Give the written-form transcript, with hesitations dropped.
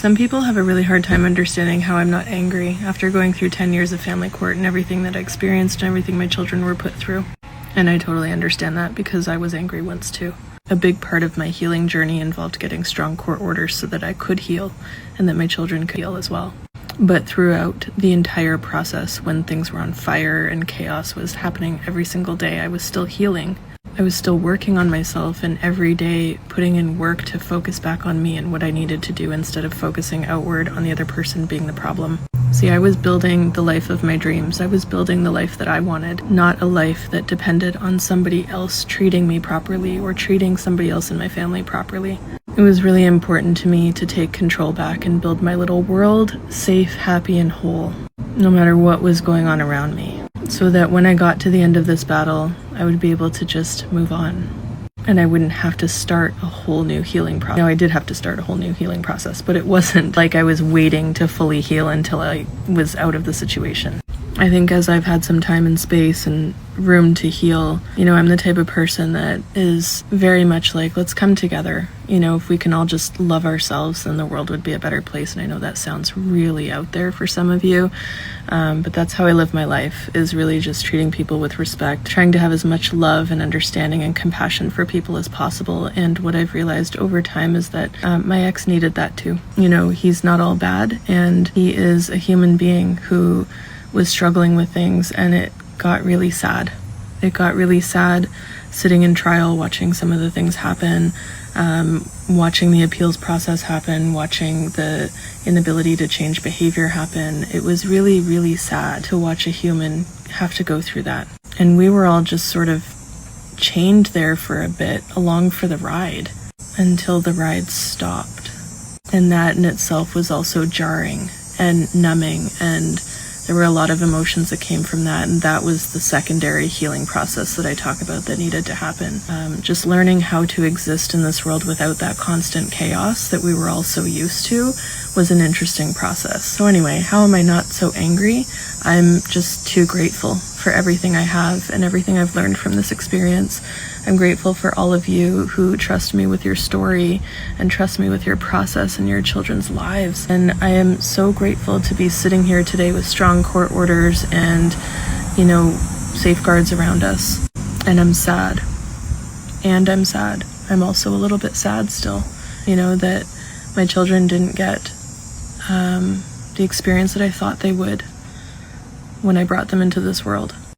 Some people have a really hard time understanding how I'm not angry after going through 10 years of family court and everything that I experienced and everything my children were put through. And I totally understand that because I was angry once too. A big part of my healing journey involved getting strong court orders so that I could heal and that my children could heal as well. But throughout the entire process, when things were on fire and chaos was happening every single day, I was still healing. I was still working on myself and every day putting in work to focus back on me and what I needed to do instead of focusing outward on the other person being the problem. See, I was building the life of my dreams. I was building the life that I wanted, not a life that depended on somebody else treating me properly or treating somebody else in my family properly. It was really important to me to take control back and build my little world safe, happy, and whole, no matter what was going on around me, so that when I got to the end of this battle, I would be able to just move on. And I wouldn't have to start a whole new healing process. No, I did have to start a whole new healing process, but it wasn't like I was waiting to fully heal until I was out of the situation. I think as I've had some time and space and room to heal, I'm the type of person that is very much like, let's come together. If we can all just love ourselves, then the world would be a better place. And I know that sounds really out there for some of you, but that's how I live my life, is really just treating people with respect, trying to have as much love and understanding and compassion for people as possible. And what I've realized over time is that my ex needed that too. He's not all bad, and he is a human being who was struggling with things, and it got really sad. It got really sad sitting in trial, watching some of the things happen, watching the appeals process happen, watching the inability to change behavior happen. It was really, really sad to watch a human have to go through that. And we were all just sort of chained there for a bit, along for the ride, until the ride stopped. And that in itself was also jarring and numbing, and there were a lot of emotions that came from that, and that was the secondary healing process that I talk about that needed to happen. Just learning how to exist in this world without that constant chaos that we were all so used to was an interesting process. So anyway, how am I not so angry? I'm just too grateful for everything I have and everything I've learned from this experience. I'm grateful for all of you who trust me with your story and trust me with your process and your children's lives. And I am so grateful to be sitting here today with strong court orders and, safeguards around us. And I'm sad. I'm also a little bit sad still, that my children didn't get the experience that I thought they would when I brought them into this world.